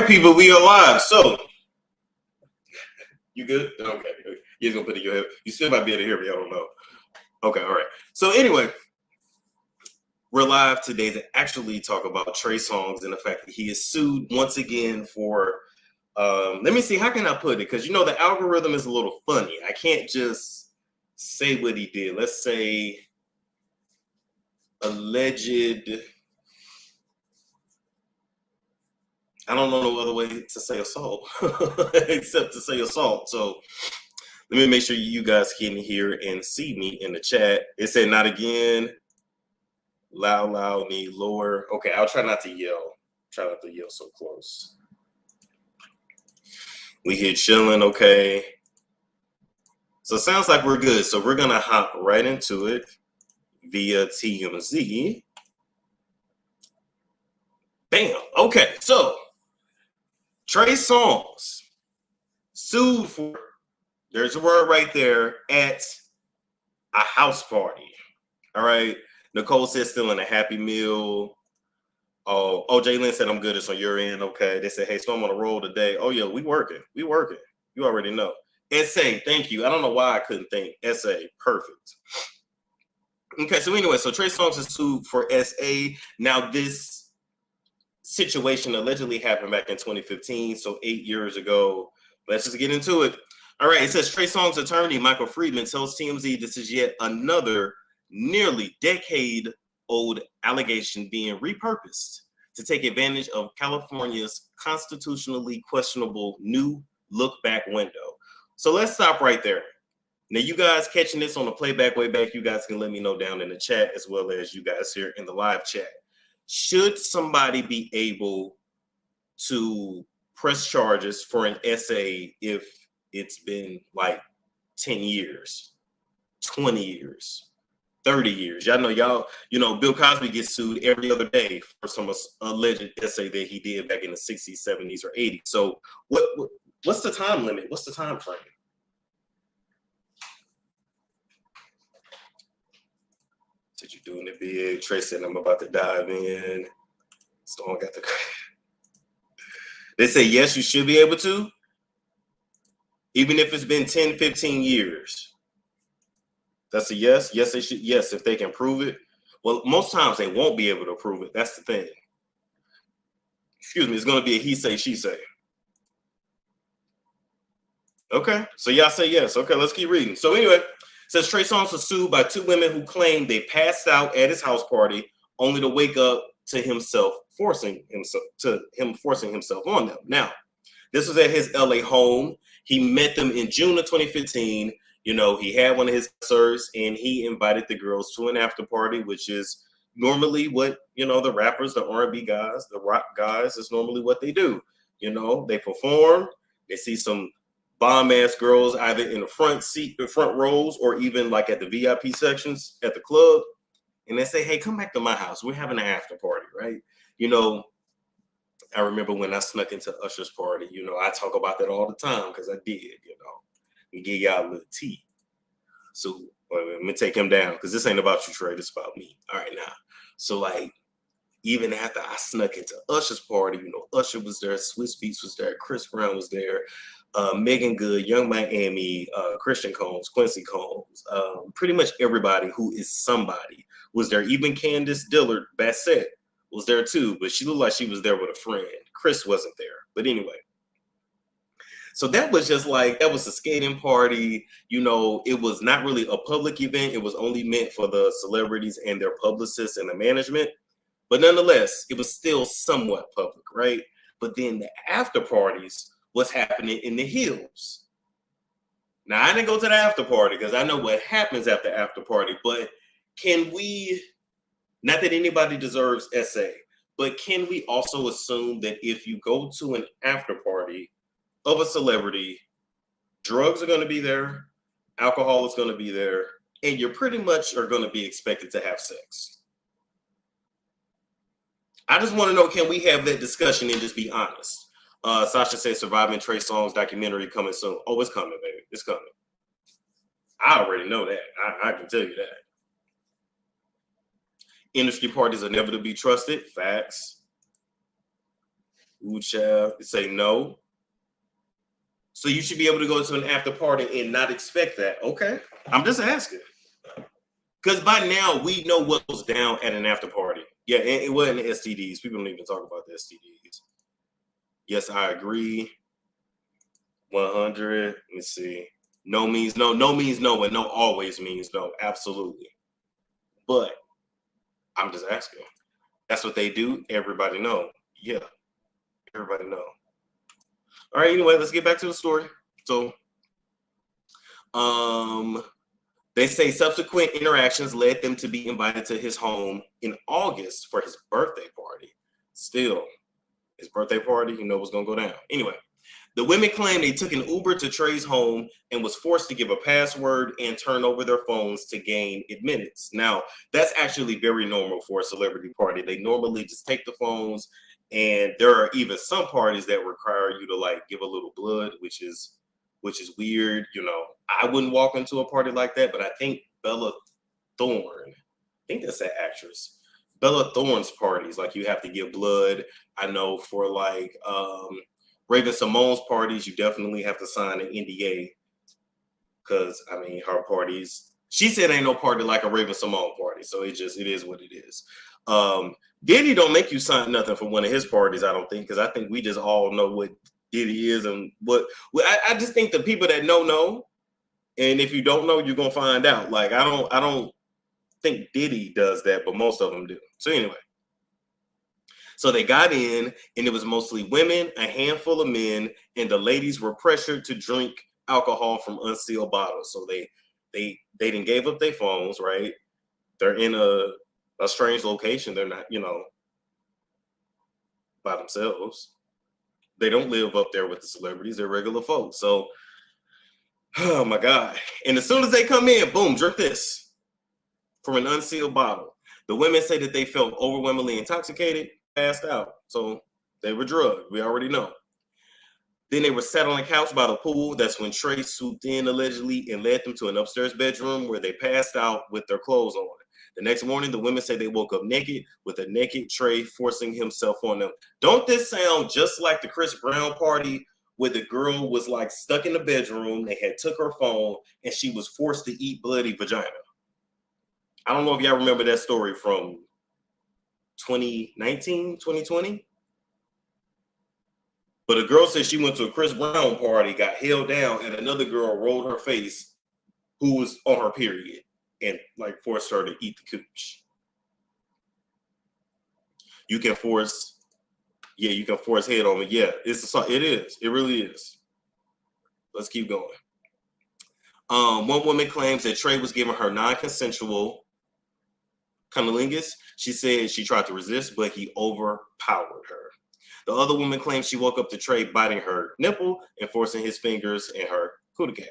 right, people, we are live. So, you good? Okay. You're going to put it in your head. You still might be able to hear me. I don't know. Okay, all right. So, anyway, we're live today to actually talk about Trey Songz and the fact that he is sued once again for, let me see, how can I put it? Because, you know, the algorithm is a little funny. I can't just say what he did. Let's say alleged... I don't know no other way to say assault except to say assault. So let me make sure you guys can hear and see me in the chat. It said not again. Loud, need lower. Okay, I'll try not to yell. Try not to yell so close. We here chilling, okay. So it sounds like we're good. So we're gonna hop right into it via TMZ. Bam. Okay, so Trey Songz sued for, there's a word right there, at a house party. All right. Nicole said still in a Happy Meal. Oh, Jalen said I'm good. It's on your end. Okay. They said, hey, Storm on the roll today. Oh, yeah, we working. We working. You already know. SA, thank you. I don't know why I couldn't think. SA, perfect. Okay, so anyway, so Trey Songz is sued for SA. Now, this situation allegedly happened back in 2015, so 8 years ago. Let's just get into it. All right, it says Trey Songz attorney Michael Friedman tells TMZ this is yet another nearly decade-old allegation being repurposed to take advantage of California's constitutionally questionable new look-back window. So let's stop right there. Now, you guys catching this on the playback way back, you guys can let me know down in the chat as well as you guys here in the live chat. Should somebody be able to press charges for an SA if it's been like 10 years, 20 years, 30 years? Y'all know, Bill Cosby gets sued every other day for some alleged SA that he did back in the 60s, 70s, or 80s. So what's the time limit? What's the time frame? Said you're doing it big. Trey said I'm about to dive in. Storm got the... They say, yes, you should be able to, even if it's been 10, 15 years. That's a yes. Yes, they should. Yes, if they can prove it. Well, most times they won't be able to prove it. That's the thing. Excuse me. It's going to be a he say, she say. Okay. So y'all say yes. Okay, let's keep reading. So anyway, it says Trey Songz was sued by two women who claimed they passed out at his house party only to wake up to him forcing himself on them. Now, this was at his LA home. He met them in June of 2015. You know, he had one of his concerts and he invited the girls to an after party, which is normally what, you know, the rappers, the R&B guys, the rock guys, is normally what they do. You know, they perform, they see some bomb ass girls either in the front rows, or even like at the VIP sections at the club. And they say, hey, come back to my house. We're having an after party, right? You know, I remember when I snuck into Usher's party, you know, I talk about that all the time because I did, you know. We give y'all a little tea. So let me take him down because this ain't about you, Trey. This is about me. All right, now. So, like, even after I snuck into Usher's party, you know, Usher was there, Swiss Beats was there, Chris Brown was there, Megan Good, Young Miami, Christian Combs, Quincy Combs, pretty much everybody who is somebody was there. Even Candace Dillard Bassett was there too, but she looked like she was there with a friend. Chris wasn't there. But anyway, so that was just like, that was a skating party. You know, it was not really a public event. It was only meant for the celebrities and their publicists and the management. But nonetheless, it was still somewhat public, right? But then the after parties was happening in the hills. Now, I didn't go to the after party because I know what happens after after party, but can we, not that anybody deserves SA, but can we also assume that if you go to an after party of a celebrity, drugs are going to be there, alcohol is going to be there, and you pretty much are going to be expected to have sex? I just want to know, can we have that discussion and just be honest? Sasha says surviving Trey Songz documentary coming soon. Oh, it's coming, baby. It's coming. I already know that. I can tell you that. Industry parties are never to be trusted. Facts. Ooh, child. Say no. So you should be able to go to an after party and not expect that. Okay. I'm just asking. Because by now we know what goes down at an after party. Yeah, it wasn't the STDs. People don't even talk about the STDs. Yes, I agree. 100. Let me see. No means no. No means no, and no always means no. Absolutely. But I'm just asking. That's what they do. Everybody know. Yeah, everybody know. All right. Anyway, let's get back to the story. So, they say subsequent interactions led them to be invited to his home in August for his birthday party. Still, his birthday party, you know what's gonna go down. Anyway, the women claim they took an Uber to Trey's home and was forced to give a password and turn over their phones to gain admittance. Now, that's actually very normal for a celebrity party. They normally just take the phones, and there are even some parties that require you to like give a little blood, which is weird. You know, I wouldn't walk into a party like that, but I think Bella Thorne, I think that's that actress. Bella Thorne's parties, like you have to give blood. I know for like Raven Simone's parties, you definitely have to sign an NDA because I mean her parties. She said ain't no party like a Raven Simone party, so it is what it is. Diddy don't make you sign nothing for one of his parties, I don't think, because I think we just all know what Diddy is and what. I just think the people that know, and if you don't know, you're gonna find out. Like I don't think Diddy does that, but most of them do. So anyway. So they got in, and it was mostly women, a handful of men, and the ladies were pressured to drink alcohol from unsealed bottles. So they didn't gave up their phones, right? They're in a strange location. They're not, by themselves. They don't live up there with the celebrities. They're regular folks. So, oh my God. And as soon as they come in, boom, drink this from an unsealed bottle. The women say that they felt overwhelmingly intoxicated, passed out. So they were drugged. We already know. Then they were sat on a couch by the pool. That's when Trey swooped in allegedly and led them to an upstairs bedroom where they passed out with their clothes on. The next morning, the women say they woke up naked with a naked Trey forcing himself on them. Don't this sound just like the Chris Brown party where the girl was like stuck in the bedroom, they had took her phone, and she was forced to eat bloody vagina? I don't know if y'all remember that story from 2019, 2020. But a girl said she went to a Chris Brown party, got held down, and another girl rolled her face who was on her period and like forced her to eat the cooch. You can force head on me. Yeah, it is. It really is. Let's keep going. One woman claims that Trey was giving her non-consensual cunnilingus. She said she tried to resist, but he overpowered her. The other woman claims she woke up to Trey biting her nipple and forcing his fingers in her cootie cat.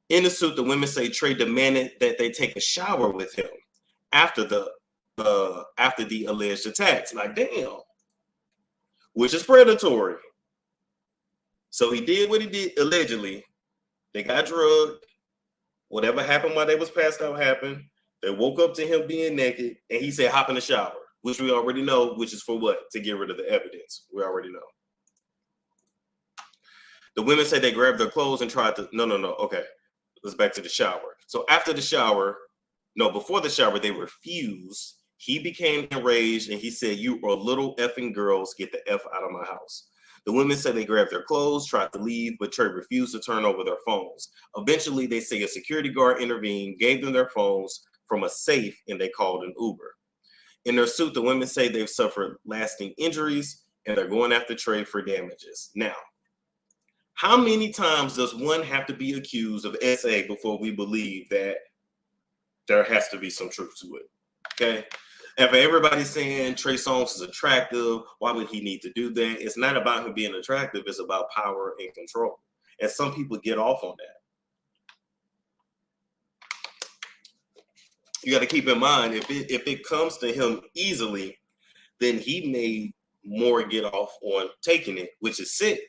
In the suit, the women say Trey demanded that they take a shower with him after the alleged attacks. Like, damn, which is predatory. So he did what he did allegedly. They got drugged. Whatever happened while they was passed out happened. They woke up to him being naked, and he said, "Hop in the shower," which we already know, which is for what? To get rid of the evidence. We already know. The women say they grabbed their clothes and tried to. No. Okay, let's back to the shower. So after the shower, before the shower, they refused. He became enraged and he said, "You are little effing girls, get the F out of my house." The women said they grabbed their clothes, tried to leave, but Trey refused to turn over their phones. Eventually, they say a security guard intervened, gave them their phones from a safe, and they called an Uber. In their suit, the women say they've suffered lasting injuries and they're going after Trey for damages. Now, how many times does one have to be accused of SA before we believe that there has to be some truth to it? Okay. And for everybody saying Trey Songz is attractive, why would he need to do that? It's not about him being attractive. It's about power and control. And some people get off on that. You got to keep in mind, if it comes to him easily, then he may more get off on taking it, which is sick.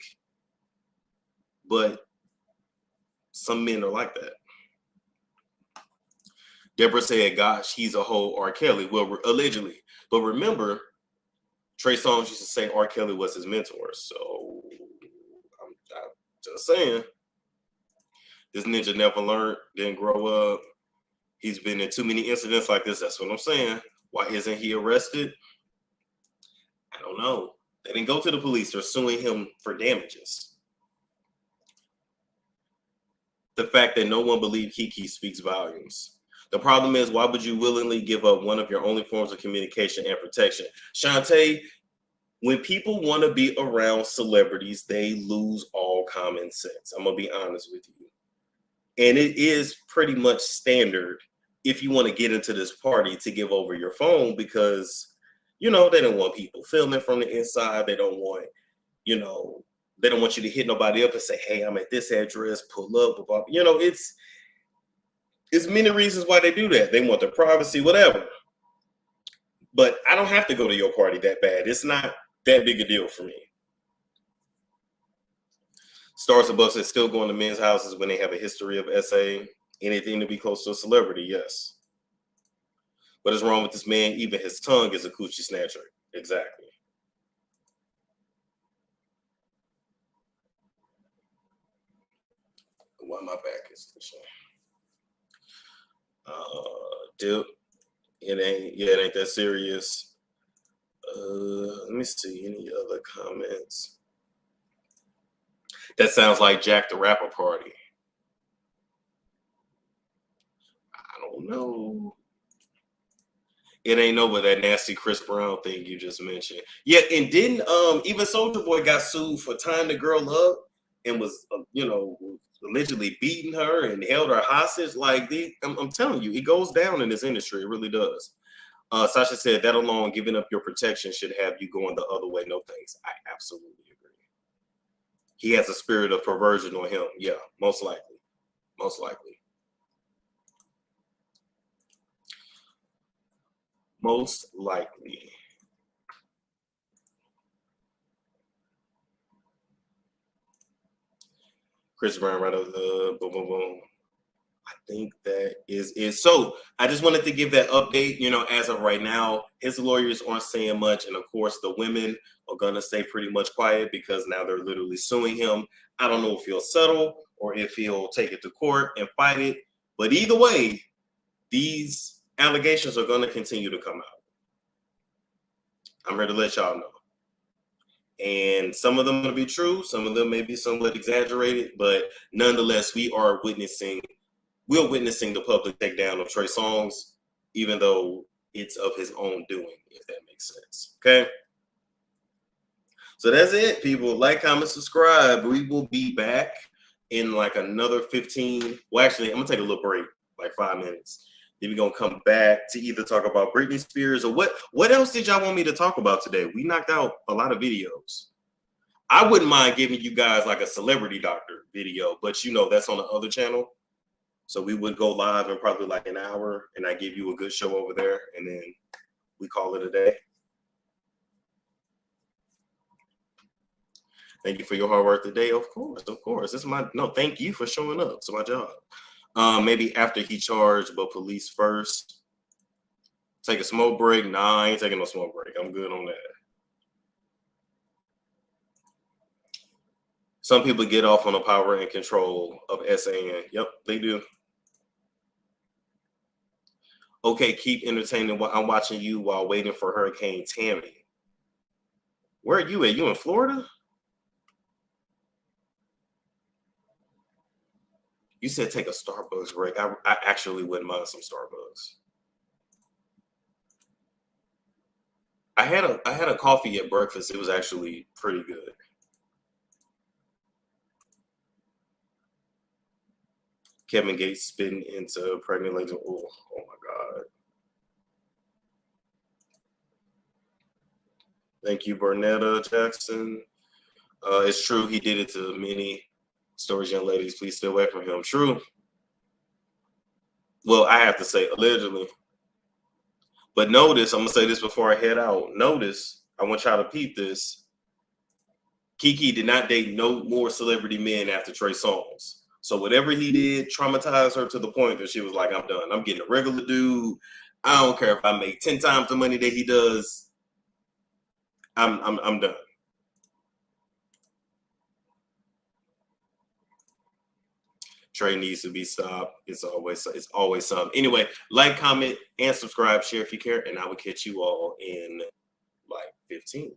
But some men are like that. Deborah said, "Gosh, he's a whole R. Kelly." Well, allegedly. But remember, Trey Songz used to say R. Kelly was his mentor. So I'm just saying, this ninja never learned, didn't grow up. He's been in too many incidents like this. That's what I'm saying. Why isn't he arrested? I don't know. They didn't go to the police. They're suing him for damages. The fact that no one believed KeKe speaks volumes. The problem is, why would you willingly give up one of your only forms of communication and protection? Shantae, when people want to be around celebrities, they lose all common sense. I'm going to be honest with you. And it is pretty much standard if you want to get into this party to give over your phone because, you know, they don't want people filming from the inside. They don't want, you know, they don't want you to hit nobody up and say, hey, I'm at this address, pull up, blah, blah. You know, it's many reasons why they do that. They want their privacy, whatever. But I don't have to go to your party that bad. It's not that big a deal for me. Stars Above says still going to men's houses when they have a history of SA. Anything to be close to a celebrity, yes. What is wrong with this man? Even his tongue is a coochie snatcher. Exactly. Why my back is this Dude, it ain't that serious. Let me see any other comments. That sounds like Jack the Rapper party. I don't know. It ain't over that nasty Chris Brown thing you just mentioned. Yeah, and didn't even Soulja Boy got sued for tying the girl up and was you know, allegedly beating her and held her hostage. Like I'm telling you, it goes down in this industry. It really does. Sasha said that alone, giving up your protection should have you going the other way. No thanks. I absolutely agree. He has a spirit of perversion on him. Yeah, most likely. Most likely. Most likely. Chris Brown right over the boom, boom, boom. I think that is it. So I just wanted to give that update. You know, as of right now, his lawyers aren't saying much. And of course, the women are going to stay pretty much quiet because now they're literally suing him. I don't know if he'll settle or if he'll take it to court and fight it. But either way, these allegations are going to continue to come out. I'm ready to let y'all know. And some of them will be true. Some of them may be somewhat exaggerated. But nonetheless, we're witnessing the public takedown of Trey Songz, even though it's of his own doing, if that makes sense. Okay. So that's it, people. Like, comment, subscribe. We will be back in like another 15. Well, actually, I'm gonna take a little break, like 5 minutes. Then we're gonna come back to either talk about Britney Spears or what else did y'all want me to talk about today? We knocked out a lot of videos. I wouldn't mind giving you guys like a celebrity doctor video, but you know that's on the other channel. So we would go live in probably like an hour, and I give you a good show over there, and then we call it a day. Thank you for your hard work today. Of course. This is thank you for showing up. It's my job. Maybe after he charged, but police first. Take a smoke break. Nah, I ain't taking no smoke break. I'm good on that. Some people get off on the power and control of SAN. Yep, they do. Okay, keep entertaining. I'm watching you while waiting for Hurricane Tammy. Where are you at? You in Florida? You said take a Starbucks break. I actually wouldn't mind some Starbucks. I had a coffee at breakfast. It was actually pretty good. Kevin Gates spitting into pregnant ladies. Oh my God. Thank you, Bernetta Jackson. It's true he did it to many storage young ladies. Please stay away from him. True. Well, I have to say allegedly. But notice, I'm gonna say this before I head out. Notice, I want y'all to peep this. KeKe did not date no more celebrity men after Trey Songz. So whatever he did traumatized her to the point that she was like, I'm done. I'm getting a regular dude. I don't care if I make 10 times the money that he does. I'm done. Trey needs to be stopped. It's always something. Anyway, like, comment, and subscribe. Share if you care, and I will catch you all in like 15.